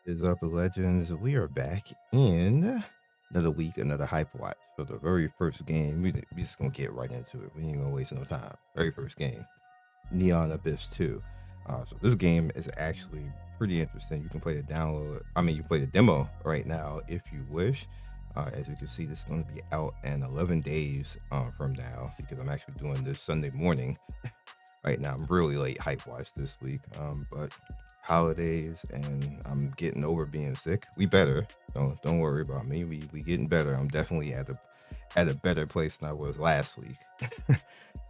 Is up, legends? We are back in another week, another hype watch. So the very first game, we just gonna get right into it. We ain't gonna waste no time. Very first game, Neon Abyss 2. So this game is actually pretty interesting. You can play the download. I mean, you can play the demo right now if you wish. As you can see, this is going to be out in 11 days from now because I'm actually doing this Sunday morning. Right now, I'm really late hype watch this week, but holidays and I'm getting over being sick. We better. Don't worry about me. We getting better. I'm definitely at a better place than I was last week.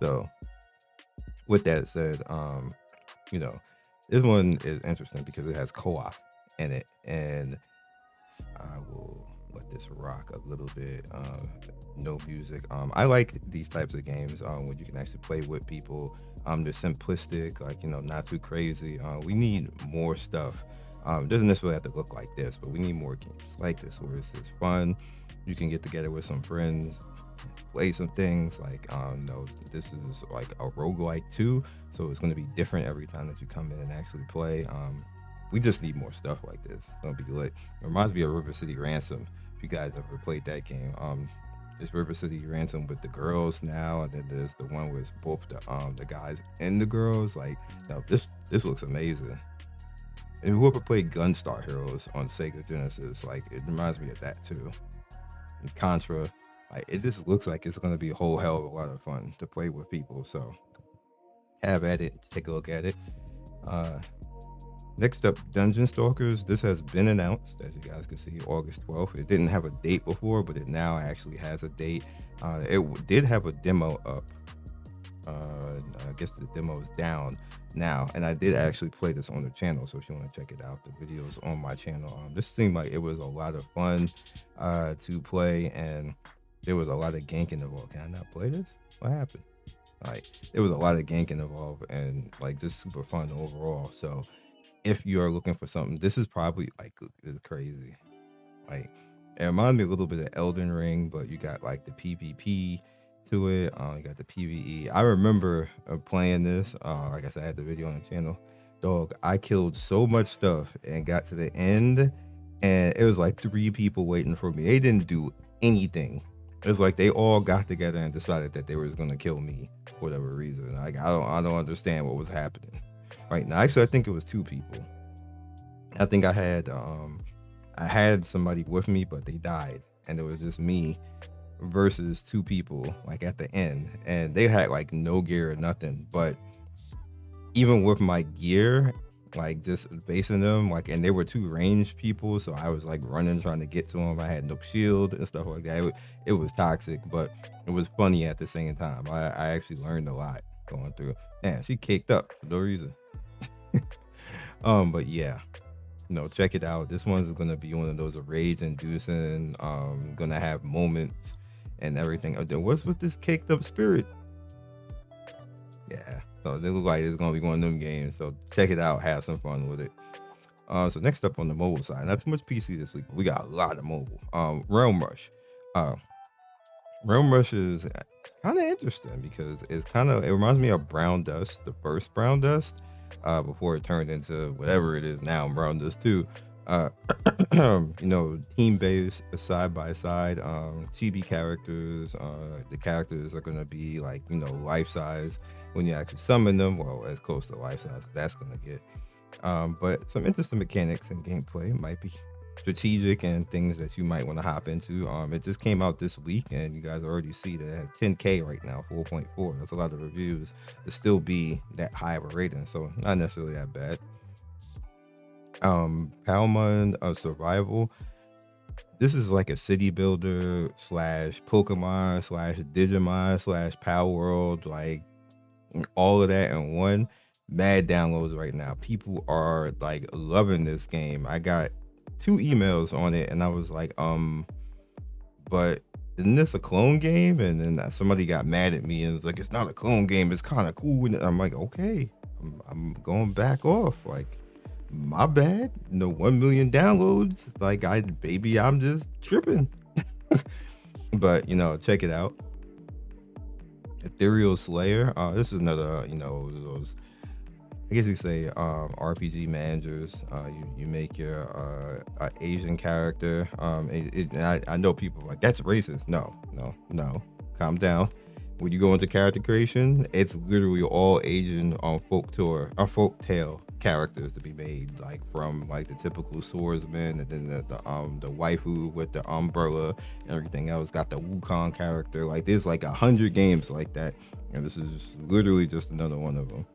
So with that said, you know, this one is interesting because it has co-op in it, and I will let this rock a little bit. No music. I like these types of games when you can actually play with people. They're simplistic, like not too crazy. We need more stuff. It doesn't necessarily have to look like this, but we need more games like this where it's just fun. You can get together with some friends, play some things like this is like a roguelike too, so it's going to be different every time that you come in and actually play. We just need more stuff like this. It's gonna be lit. It reminds me of River City Ransom. If you guys ever played that game, there's River City Ransom with the girls now, and then there's the one with both the guys and the girls. Like, this looks amazing. And whoever played Gunstar Heroes on Sega Genesis, like it reminds me of that too. And Contra, like it just looks like it's gonna be a whole hell of a lot of fun to play with people. So have at it, take a look at it. Next up, Dungeon Stalkers. This has been announced, as you guys can see, August 12th. It didn't have a date before, but it now actually has a date. It did have a demo up. I guess the demo is down now, and I did actually play this on the channel. So if you want to check it out, the video's on my channel. This seemed like it was a lot of fun to play, and there was a lot of ganking involved. Can I not play this? What happened? Like, there was a lot of ganking involved, and like just super fun overall. So if you are looking for something, this is probably like is crazy. Like, it reminds me a little bit of Elden Ring, but you got like the PvP to it. You got the PvE. I remember playing this. Like I said, I had the video on the channel. Dog, I killed so much stuff and got to the end, and it was like 3 people waiting for me. They didn't do anything. It was like they all got together and decided that they were going to kill me for whatever reason. Like, I don't understand what was happening right now. Actually, I think it was 2 people. I think I had somebody with me, but they died, and it was just me versus 2 people like at the end, and they had like no gear or nothing. But even with my gear, like just facing them, like, and they were 2 ranged people, so I was like running trying to get to them. I had no shield and stuff like that. It was toxic, but it was funny at the same time. I actually learned a lot going through. Man, she caked up for no reason. But yeah, check it out. This one's gonna be one of those rage inducing, gonna have moments and everything. What's with this caked up spirit? Yeah, so they look like it's gonna be one of them games. So check it out, have some fun with it. So next up on the mobile side, not too much PC this week, but we got a lot of mobile. Realm Rush. Realm Rush is kind of interesting because it reminds me of Brown Dust, the first Brown Dust, before it turned into whatever it is now, Brown Dust 2. Team based, side by side, chibi characters. The characters are gonna be like life size when you actually summon them. Well, as close to life size as that's gonna get. But some interesting mechanics and gameplay might be strategic and things that you might want to hop into. It just came out this week, and you guys already see that it has 10K right now, 4.4. That's a lot of reviews to still be that high of a rating, so not necessarily that bad. Palmon of Survival. This is like a city builder / Pokemon / Digimon / Power World, like all of that in one. Mad downloads right now. People are like loving this game. I got 2 emails on it, and I was like, but isn't this a clone game? And then somebody got mad at me and was like, it's not a clone game, it's kind of cool. And I'm like, okay, I'm going back off. Like, my bad. 1 million downloads. Like, I'm just tripping. But check it out. Ethereal Slayer. This is another those I guess you say RPG managers. You make your Asian character. And I know people are like, that's racist. No. Calm down. When you go into character creation, it's literally all Asian folk tale characters to be made, like from like the typical swordsman, and then the waifu with the umbrella and everything else. Got the Wukong character. Like there's like 100 games like that, and this is literally just another one of them.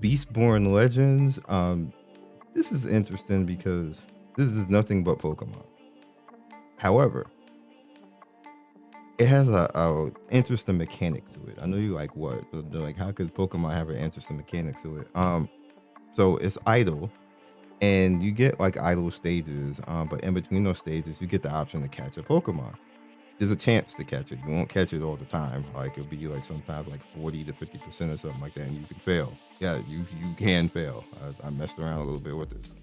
Beastborn Legends. This is interesting because this is nothing but Pokemon. However, it has a interesting mechanic to it. I know you like what? They're like, how could Pokemon have an interesting mechanic to it? So it's idle, and you get like idle stages. But in between those stages, you get the option to catch a Pokemon. There's a chance to catch it. You won't catch it all the time. Like it'll be like sometimes like 40 to 50% or something like that, and you can fail. Yeah, you can fail. I messed around a little bit with this.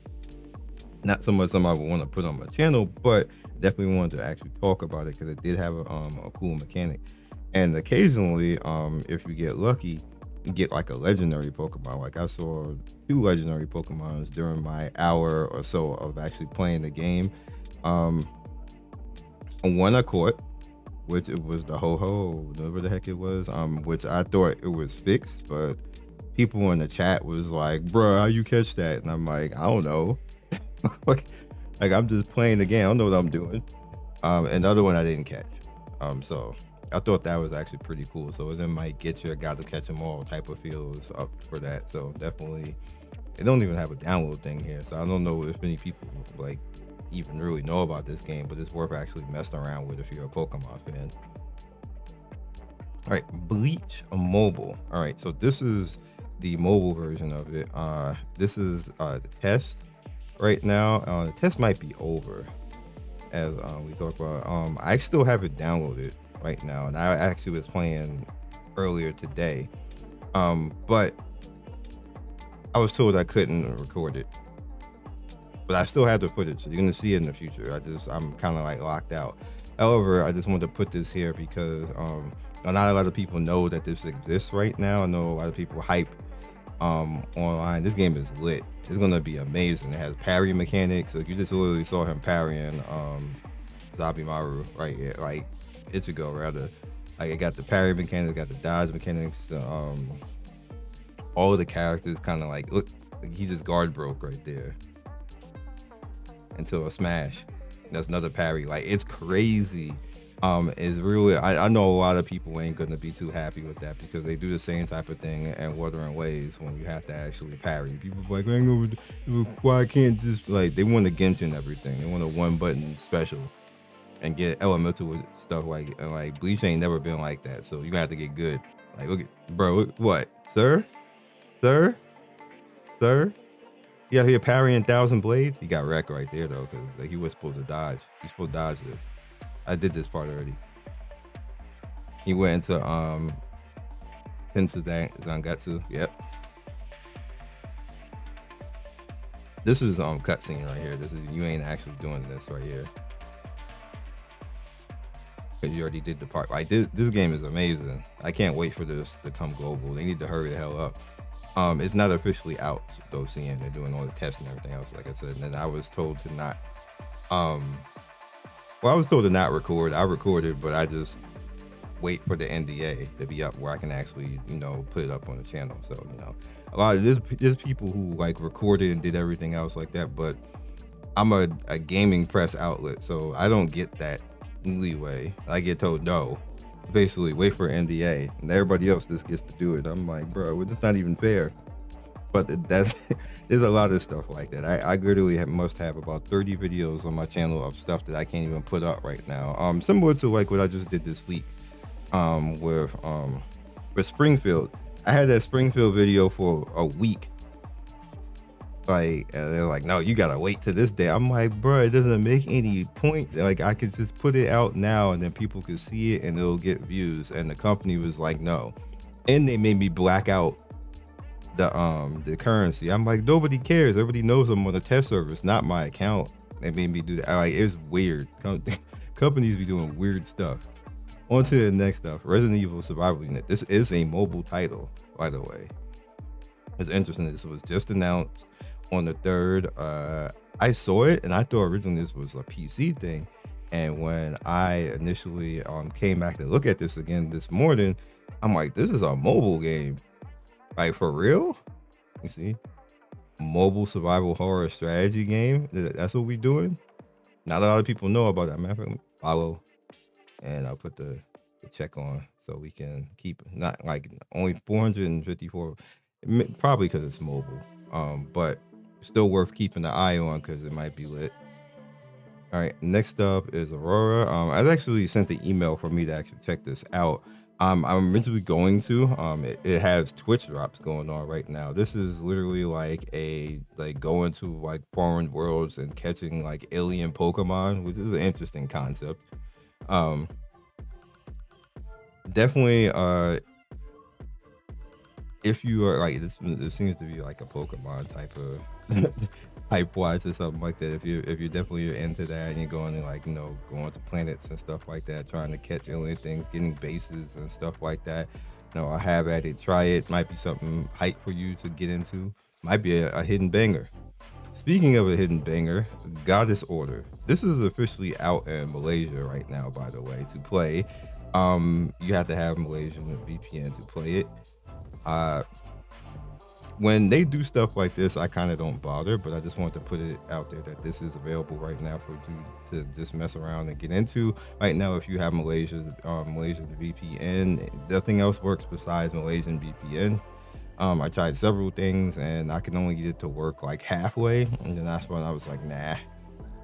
Not so much something I would want to put on my channel, but definitely wanted to actually talk about it because it did have a cool mechanic. And occasionally, if you get lucky, you get like a legendary Pokemon. Like I saw 2 legendary Pokemons during my hour or so of actually playing the game. One I caught, which it was the Ho-Ho, whatever the heck it was, which I thought it was fixed, but people in the chat was like, bro, how you catch that? And I'm like, I don't know. like I'm just playing the game. I don't know what I'm doing. Another one I didn't catch. So I thought that was actually pretty cool. So it might get your got to catch them all type of feels up for that. So definitely, it don't even have a download thing here. So I don't know if many people like even really know about this game, but it's worth actually messing around with if you're a Pokemon fan. All right, Bleach Mobile. All right, so this is the mobile version of it. This is the test right now. The test might be over as we talk about. I still have it downloaded right now, and I actually was playing earlier today, but I was told I couldn't record it, but I still have the footage, so you're gonna see it in the future. I'm kind of like locked out. However, I just wanted to put this here because not a lot of people know that this exists right now. I know a lot of people hype online. This game is lit. It's gonna be amazing. It has parry mechanics. Like you just literally saw him parrying Zabimaru right here. Like it should go rather. Like it got the parry mechanics, got the dodge mechanics. All of the characters kind of like look. Like he just guard broke right there until a smash. That's another parry. Like it's crazy. Is really I know a lot of people ain't gonna be too happy with that because they do the same type of thing in Wuthering Waves when you have to actually parry. People are like, why I can't just like they want to Genshin everything. They want a one button special and get elemental with stuff like Bleach ain't never been like that. So you gonna have to get good. Like look at bro, what? Sir? Yeah, he parrying 1,000 blades. He got wrecked right there though, because like, he was supposed to dodge. He's supposed to dodge this. I did this part already. He went into Zangetsu. Yep. This is cutscene right here. This is you ain't actually doing this right here. Because you already did the part. Like this game is amazing. I can't wait for this to come global. They need to hurry the hell up. It's not officially out though, seeing they're doing all the tests and everything else, like I said. And then I was told to not I was told to not record. I recorded, but I just wait for the NDA to be up where I can actually, put it up on the channel. So, a lot of there's people who like recorded and did everything else like that, but I'm a gaming press outlet, so I don't get that leeway. I get told no, basically wait for NDA, and everybody else just gets to do it. I'm like, bro, it's not even fair. But there's a lot of stuff like that. I literally must have about 30 videos on my channel of stuff that I can't even put up right now. Similar to like what I just did this week with Springfield. I had that Springfield video for a week. Like, and they're like, no, you gotta wait to this day. I'm like, bro, it doesn't make any point. Like, I could just put it out now and then people could see it and it'll get views. And the company was like, no. And they made me black out the currency. I'm like, nobody cares. Everybody knows I'm on a test server. It's not my account. They made me do that. Like, it's weird. Companies be doing weird stuff. On to the next stuff. Resident Evil Survival Unit. This is a mobile title, by the way. It's interesting. This was just announced on the 3rd. I saw it and I thought originally this was a PC thing. And when I initially came back to look at this again this morning, I'm like, this is a mobile game. Like, for real? You see? Mobile survival horror strategy game. That's what we doing. Not a lot of people know about that. Matter of fact, follow, and I'll put the check on so we can keep not like only 454. Probably because it's mobile, but still worth keeping an eye on because it might be lit. All right, next up is Aurora. I actually sent the email for me to actually check this out. I'm originally going to. It has Twitch drops going on right now. This is literally like going to like foreign worlds and catching like alien Pokemon, which is an interesting concept. Definitely, if you are like this seems to be like a Pokemon type of HypeWatch or something like that. If you're definitely into that and you're going to like, going to planets and stuff like that, trying to catch alien things, getting bases and stuff like that, I have at it. Try it. Might be something hype for you to get into. Might be a hidden banger. Speaking of a hidden banger, Goddess Order. This is officially out in Malaysia right now, by the way, to play. You have to have Malaysian VPN to play it. When they do stuff like this, I kind of don't bother, but I just want to put it out there that this is available right now for you to just mess around and get into. Right now, if you have Malaysian VPN, nothing else works besides Malaysian VPN. I tried several things and I can only get it to work like halfway, and then that's when I was like, nah.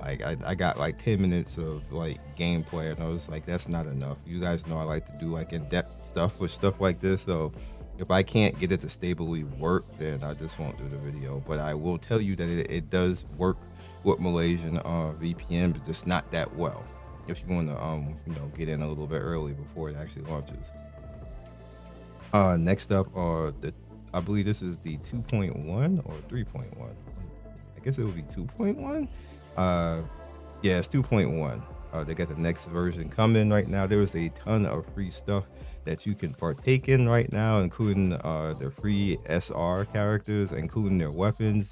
Like I got like 10 minutes of like gameplay, and I was like, that's not enough. You guys know I like to do like in-depth stuff with stuff like this, so if I can't get it to stably work, then I just won't do the video. But I will tell you that it does work with Malaysian VPN, but just not that well. If you want to get in a little bit early before it actually launches. Next up I believe this is the 2.1 or 3.1. I guess it would be 2.1. Yeah, it's 2.1. They got the next version coming right now. There was a ton of free stuff that you can partake in right now, including the free SR characters, including their weapons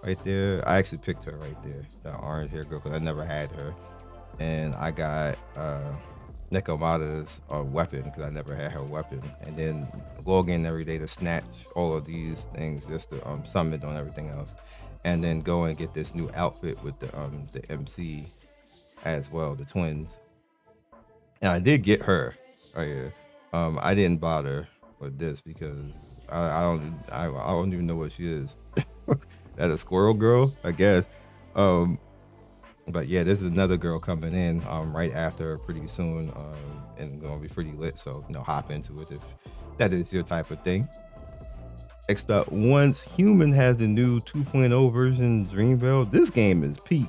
right there. I actually picked her right there, the orange hair girl, because I never had her. And I got Nekomata's weapon, because I never had her weapon. And then log in every day to snatch all of these things, just to summon on everything else. And then go and get this new outfit with the MC as well, the twins. And I did get her right here. I didn't bother with this because I don't even know what she is. That a squirrel girl, I guess. But yeah, this is another girl coming in right after pretty soon, and gonna be pretty lit. So hop into it if that is your type of thing. Next up, once Human has the new 2.0 version, Dreamville. This game is peak,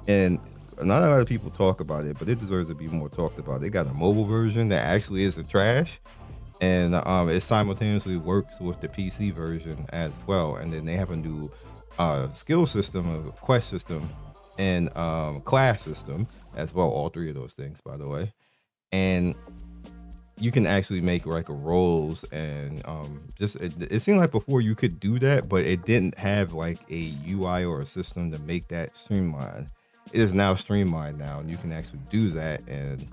and not a lot of people talk about it, but it deserves to be more talked about. They got a mobile version that actually isn't trash, and it simultaneously works with the PC version as well. And then they have a new skill system, a quest system, and class system as well. All three of those things, by the way. And you can actually make like roles, and it seemed like before you could do that, but it didn't have like a UI or a system to make that streamlined. It is now streamlined now, and you can actually do that and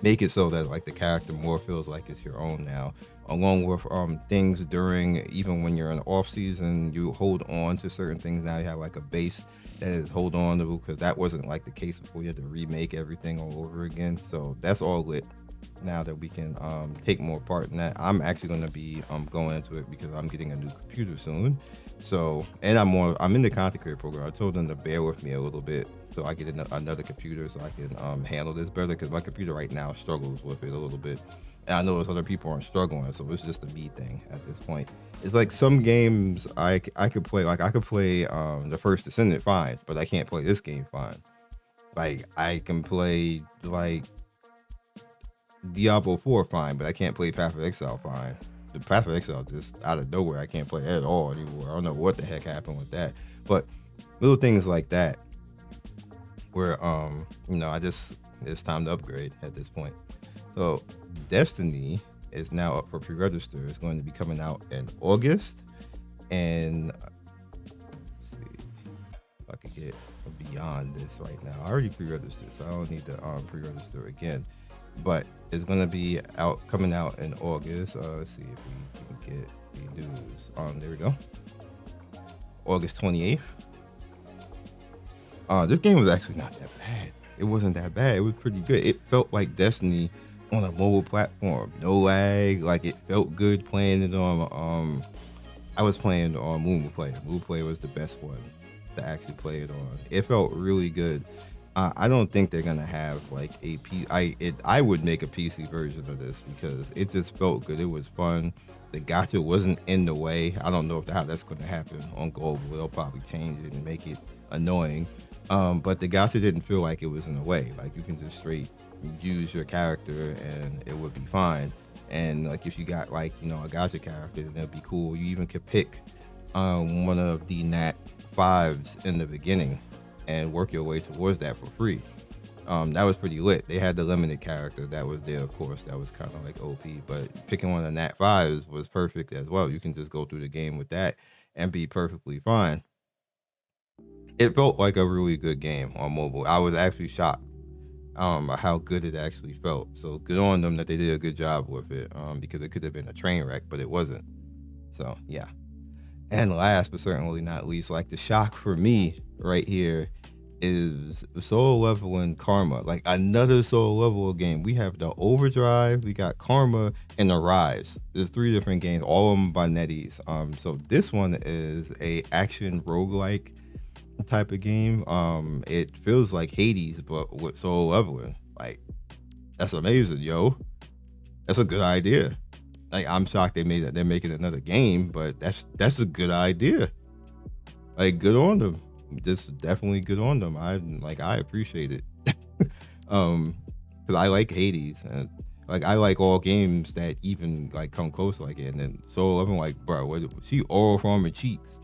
make it so that like the character more feels like it's your own now, along with things during, even when you're in off season, you hold on to certain things. Now you have like a base that is hold on to, because that wasn't like the case before. You had to remake everything all over again. So that's all lit now that we can take more part in that. I'm actually going to be going into it because I'm getting a new computer soon. So, and I'm in the content creator program. I told them to bear with me a little bit so I get another computer so I can handle this better, because my computer right now struggles with it a little bit. And I know there's other people aren't struggling, so it's just a me thing at this point. It's like some games I could play, like I could play the First Descendant fine, but I can't play this game fine. Like I can play like Diablo 4 fine, but I can't play Path of Exile fine. The Path of Exile just out of nowhere, I can't play at all anymore. I don't know what the heck happened with that. But little things like that where it's time to upgrade at this point. So Destiny is now up for pre-register. It's going to be coming out in August, and let's see if I can get beyond this right now. I already pre-registered, so I don't need to pre-register again. But it's going to be coming out in August. Let's see if we can get the news. There we go. August 28th. This game was actually not that bad. It wasn't that bad. It was pretty good. It felt like Destiny on a mobile platform. No lag. Like, it felt good playing it on. I was playing on Mobile Player. Mobile Player was the best one to actually play it on. It felt really good. I don't think they're gonna have like a I would make a PC version of this because it just felt good. It was fun. The gacha wasn't in the way. I don't know how that's going to happen on global. They'll probably change it and make it annoying. But the gacha didn't feel like it was in the way. Like, you can just straight use your character and it would be fine. And like, if you got like, a gacha character, then that'd be cool. You even could pick one of the Nat 5s in the beginning and work your way towards that for free. That was pretty lit. They had the limited character that was there, of course. That was kind of like OP, but picking one of the Nat 5s was perfect as well. You can just go through the game with that and be perfectly fine. It felt like a really good game on mobile. I was actually shocked how good it actually felt. So good on them that they did a good job with it, because it could have been a train wreck, but it wasn't. So yeah. And last but certainly not least, like, the shock for me right here is solo leveling Karma. Like, another solo level game. We have the Overdrive, we got Karma, and the Rise. There's 3 different games, all of them by NetEase. So this one is a action roguelike type of game. It feels like Hades, but with solo leveling. Like, that's amazing, yo. That's a good idea. Like, I'm shocked they're making another game, but that's a good idea. Like, good on them. Just definitely good on them. I appreciate it. Because I like Hades, and like, I like all games that even like come close like it. And then solo leveling, like, bro, she oral farming cheeks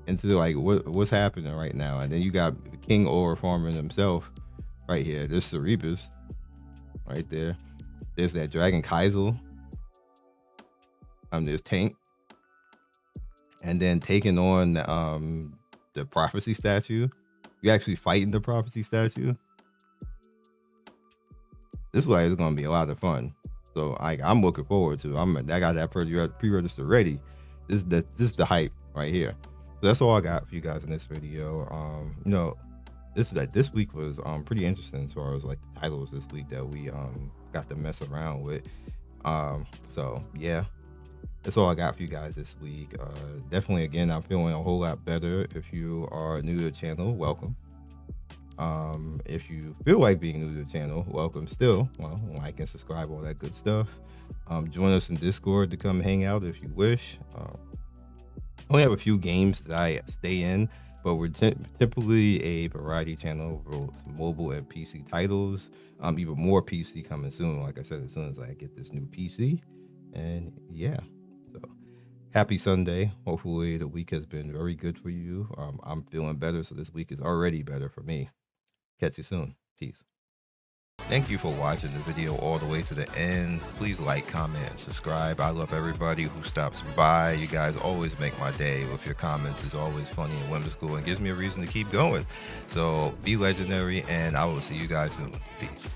into like what's happening right now. And then you got King oral farming himself right here. There's Cerebus right there. There's that Dragon Kaisel. There's Tank, and then taking on the Prophecy statue. You actually fighting the Prophecy statue. This is gonna be a lot of fun. So I'm looking forward to. I got that pre-register ready. This is the hype right here. So that's all I got for you guys in this video. This week was pretty interesting as far as like the titles this week that we got to mess around with. So yeah. That's all I got for you guys this week. Definitely, again, I'm feeling a whole lot better. If you are new to the channel, welcome. If you feel like being new to the channel, welcome still. Well, like and subscribe, all that good stuff. Join us in Discord to come hang out if you wish. I only have a few games that I stay in, but we're typically a variety channel for mobile and PC titles. Even more PC coming soon. Like I said, as soon as I get this new PC. And yeah. Happy Sunday. Hopefully the week has been very good for you. I'm feeling better, so this week is already better for me. Catch you soon. Peace. Thank you for watching the video all the way to the end. Please like, comment, and subscribe. I love everybody who stops by. You guys always make my day with your comments. It's always funny and whimsical and gives me a reason to keep going. So be legendary, and I will see you guys soon. Peace.